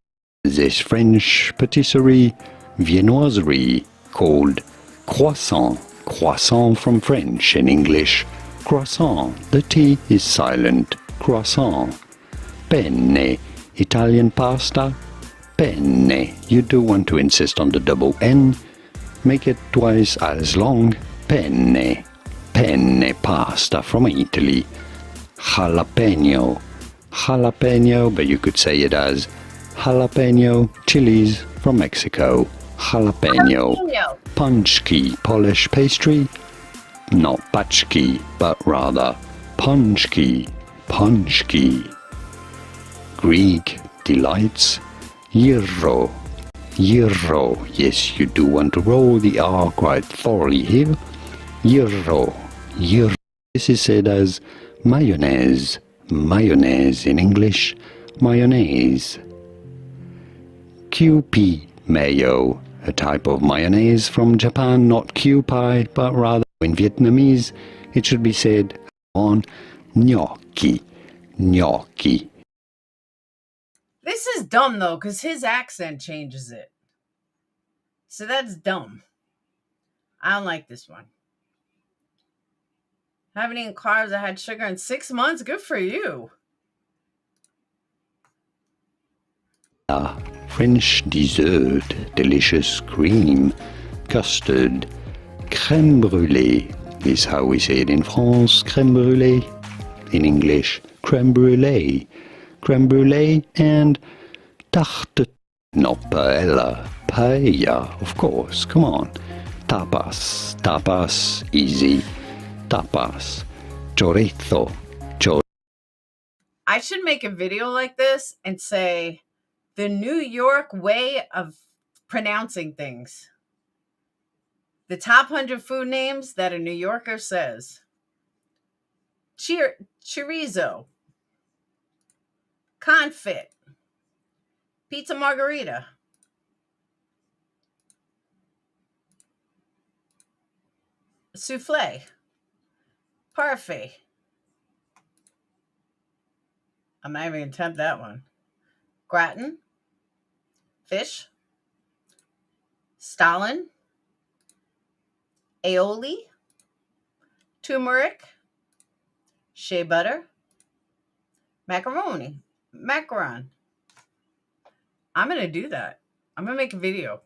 this French patisserie, viennoiserie, called croissant. Croissant from French and English. Croissant. The T is silent. Croissant. Penne. Italian pasta. Penne. You do want to insist on the double N. Make it twice as long. Penne. Penne pasta from Italy. Jalapeno. Jalapeno, but you could say it as jalapeno chilies from Mexico. Jalapeno. Punchki, Polish pastry. Not pachki, but rather punchki. Punchki. Greek delights. Gyro. Gyro. Yes, you do want to roll the R quite thoroughly here. Gyro. Gyro. This is said as mayonnaise. Mayonnaise in English. Mayonnaise. QP. Mayo. A type of mayonnaise from Japan, not Kewpie, but rather in Vietnamese, it should be said on gnocchi. Gnocchi. This is dumb, though, because his accent changes it. So that's dumb. I don't like this one. Haven't eaten carbs. I had sugar in 6 months. Good for you. French dessert, delicious cream, custard, crème brûlée is how we say it in France, crème brûlée. In English, crème brûlée. Crème brûlée and tarte, not paella, paella, of course, come on. Tapas, tapas, easy. Tapas, chorizo, I should make a video like this and say the New York way of pronouncing things. The top 100 food names that a New Yorker says. Chorizo. Confit. Pizza margarita. Souffle. Parfait. I'm not even going to attempt that one. Gratin. Fish. Stalin. Aioli. Turmeric. Shea butter. Macaroni. Macaron. I'm going to do that. I'm going to make a video.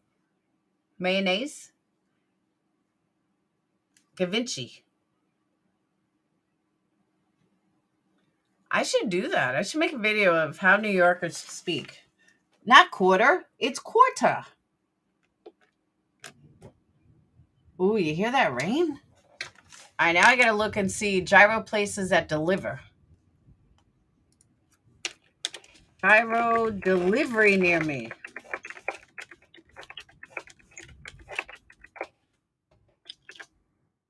Mayonnaise. Gavinci. I should do that. I should make a video of how New Yorkers speak. Not quarter, it's quarter. Ooh, you hear that rain? All right, now I gotta look and see gyro places that deliver. Gyro delivery near me.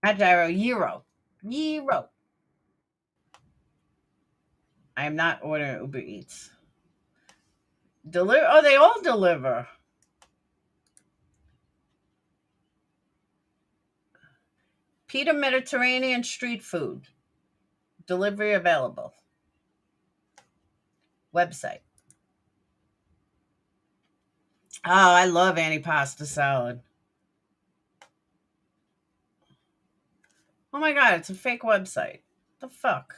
Not gyro, gyro. Gyro. I am not ordering Uber Eats. Deliver. Oh, they all deliver. Pita Mediterranean street food. Delivery available. Website. Oh, I love antipasta salad. Oh my God, it's a fake website. The fuck?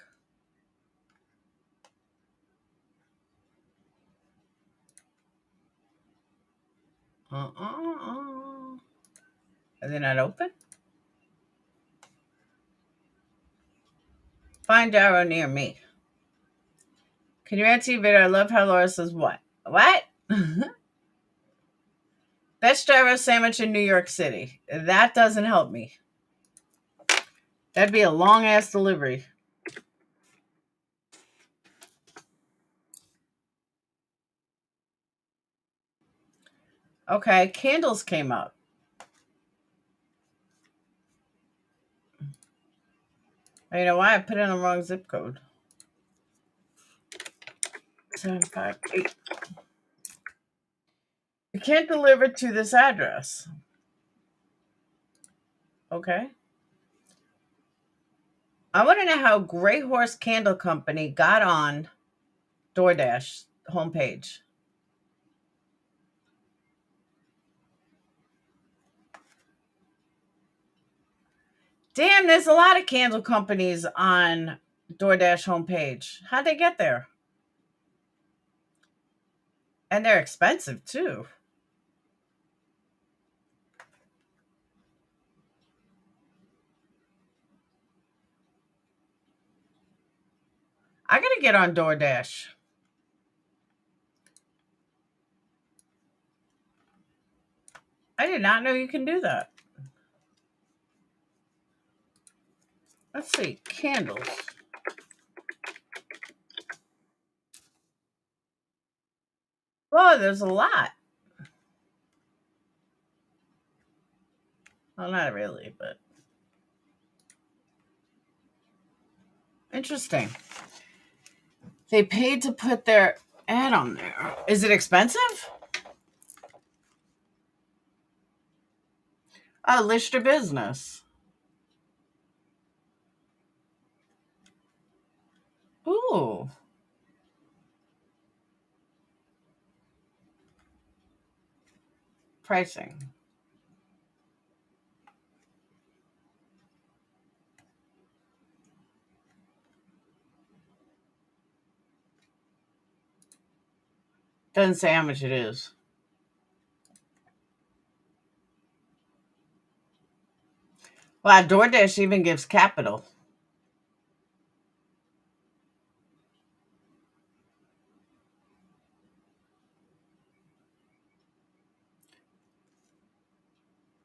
Are they not open? Find gyro near me. Can you answer your video? I love how Laura says what? What? Best gyro sandwich in New York City. That doesn't help me. That'd be a long ass delivery. Okay, candles came up. You know why I put in the wrong zip code? 758. You can't deliver to this address. Okay. I want to know how Gray Horse Candle Company got on DoorDash homepage. Damn, there's a lot of candle companies on DoorDash homepage. How'd they get there? And they're expensive too. I gotta get on DoorDash. I did not know you can do that. Let's see, candles. Oh, there's a lot. Well, not really, but interesting. They paid to put their ad on there. Is it expensive? Oh, list your business. Ooh. Pricing. Doesn't say how much it is. Wow, DoorDash even gives capital.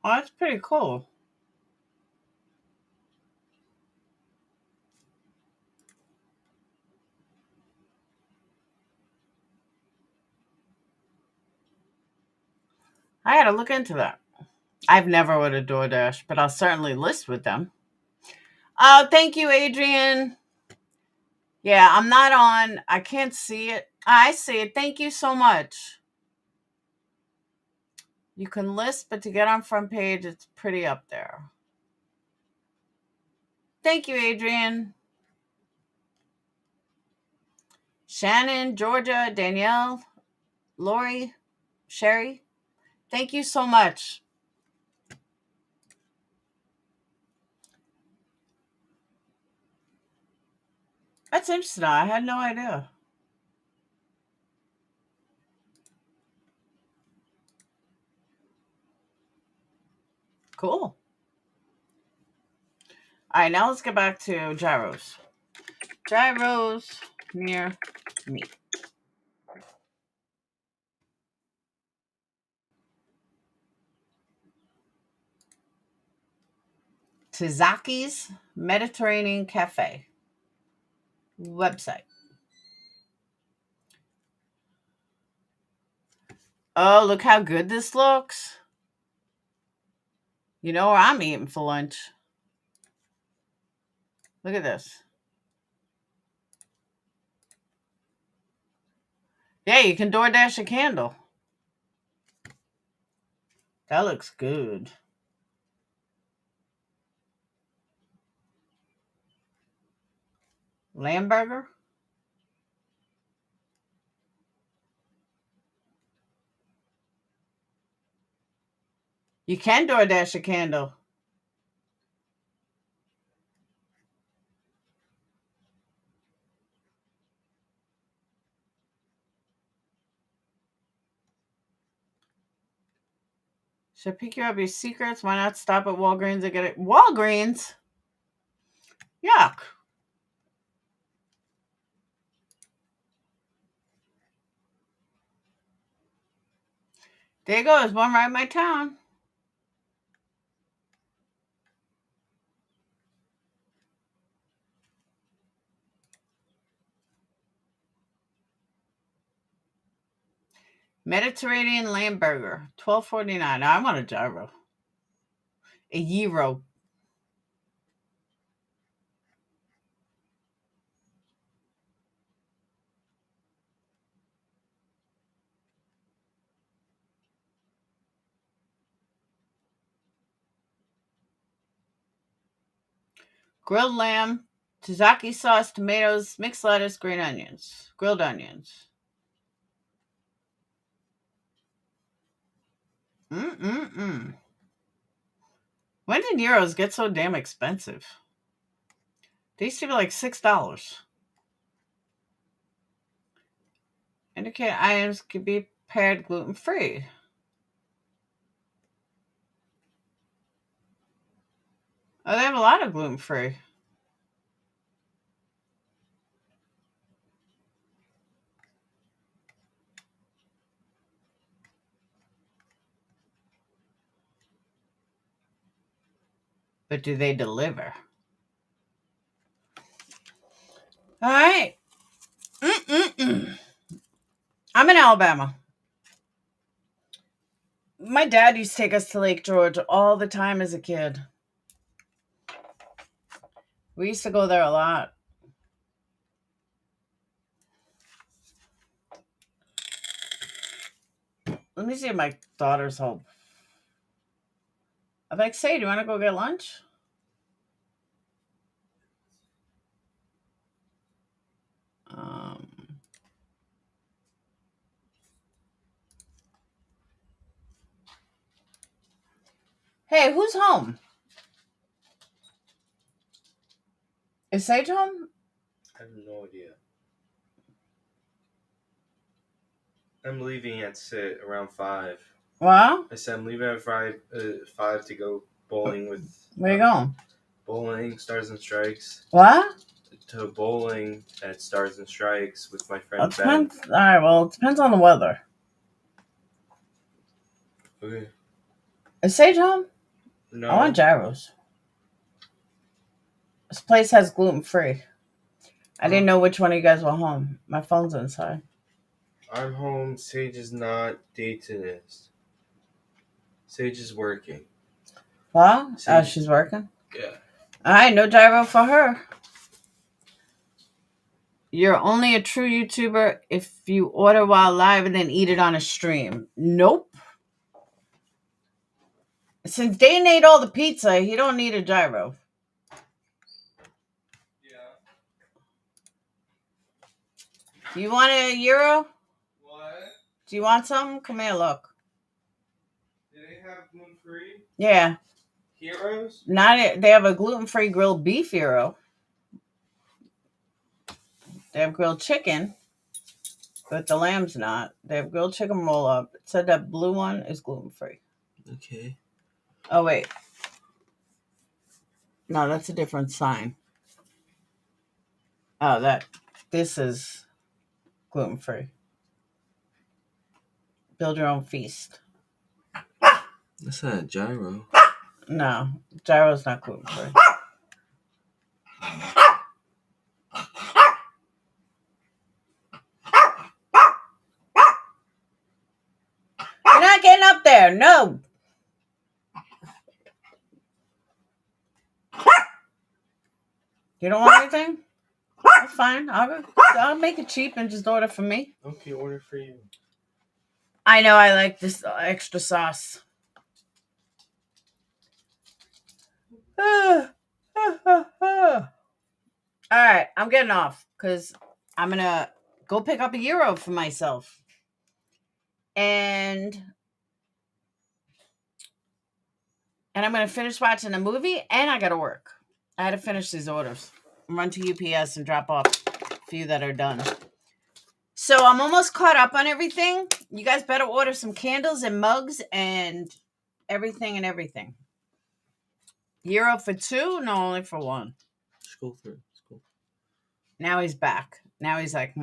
Oh, that's pretty cool. I gotta look into that. I've never ordered DoorDash, but I'll certainly list with them. Oh, thank you, Adrian. Yeah, I'm not on. I can't see it. I see it. Thank you so much. You can list, but to get on front page, it's pretty up there. Thank you, Adrian. Shannon, Georgia, Danielle, Lori, Sherry. Thank you so much. That's interesting. I had no idea. Cool. All right, now let's get back to gyros. Gyros near me. Tazaki's Mediterranean Cafe website. Oh, look how good this looks. You know where I'm eating for lunch. Look at this. Yeah, you can DoorDash a candle. That looks good. Lamb burger. You can DoorDash a candle. Should I pick you up your secrets? Why not stop at Walgreens and get it? Walgreens? Yuck. There you go. There's one right in my town. Mediterranean lamb burger, $12.49. I want a gyro. A gyro. grilled lamb, tzatziki sauce, tomatoes, mixed lettuce, green onions, grilled onions. When did gyros get so damn expensive? They used to be like $6. Indicate items could be prepared gluten-free. Oh, they have a lot of gluten-free. But do they deliver? All right. I'm in Alabama. My dad used to take us to Lake George all the time as a kid. We used to go there a lot. Let me see if my daughter's home. I'm like, say, do you want to go get lunch? Hey, who's home? Is Sage home? I have no idea. I'm leaving at around 5. Well, I said I'm leaving at 5 to go bowling with. where you going? Bowling, Stars and Strikes. What? To bowling at Stars and Strikes with my friend Ben. All right, well, it depends on the weather. Okay. Is Sage home? No. I want gyros. This place has gluten-free. I didn't know which one of you guys were home. My phone's inside. I'm home. Sage is not. Dating is. Sage is working. Well, she's working? Yeah. All right, no gyro for her. You're only a true YouTuber if you order while live and then eat it on a stream. Nope. Since Dane ate all the pizza, he don't need a gyro. Yeah. Do you want a gyro? What? Do you want some? Come here, look. Do they have gluten-free? Yeah. Heroes? They have a gluten-free grilled beef gyro. They have grilled chicken, but the lamb's not. They have grilled chicken roll-up. It said that blue one is gluten-free. Okay. Oh, wait. No, that's a different sign. Oh, this is gluten-free. Build your own feast. That's not a gyro. No, gyro's not gluten-free. You're not getting up there. No. You don't want anything? That's fine. I'll make it cheap and just order for me. Okay, order for you. I know I like this extra sauce. All right, I'm getting off because I'm going to go pick up a gyro for myself. And I'm going to finish watching a movie and I got to work. I had to finish these orders. Run to UPS and drop off a few that are done. So I'm almost caught up on everything. You guys better order some candles and mugs and everything. Gyro for 2? No, only for 1. Scroll through. Scroll. Now he's back. Now he's like,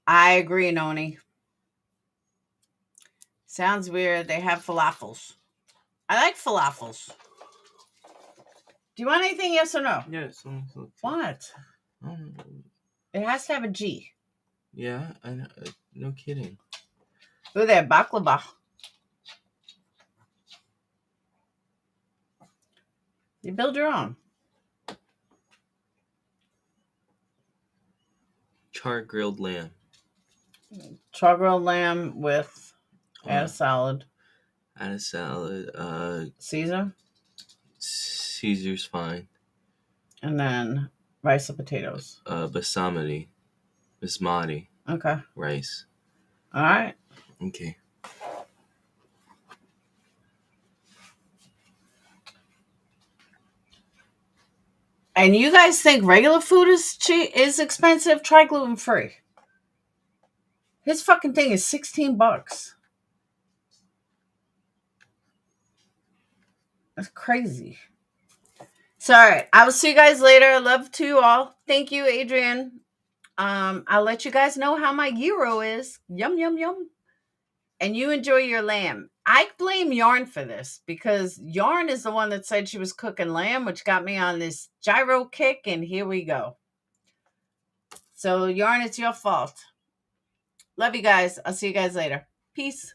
I agree, Noni. Sounds weird. They have falafels. I like falafels. Do you want anything, yes or no? Yes. What? It has to have a G. Yeah, I know. No kidding. Ooh, there, baklava. You build your own. Char grilled lamb. Char grilled lamb with add a salad. Add a salad. Caesar. Caesar's fine. And then rice or potatoes. Basmati Okay. rice. All right. Okay. And you guys think regular food is cheap, is expensive? Try gluten free. His fucking thing is $16. That's crazy. So, all right. I will see you guys later. Love to you all. Thank you, Adrian. I'll let you guys know how my gyro is. Yum, yum, yum. And you enjoy your lamb. I blame Yarn for this because Yarn is the one that said she was cooking lamb, which got me on this gyro kick. And here we go. So, Yarn, it's your fault. Love you guys. I'll see you guys later. Peace.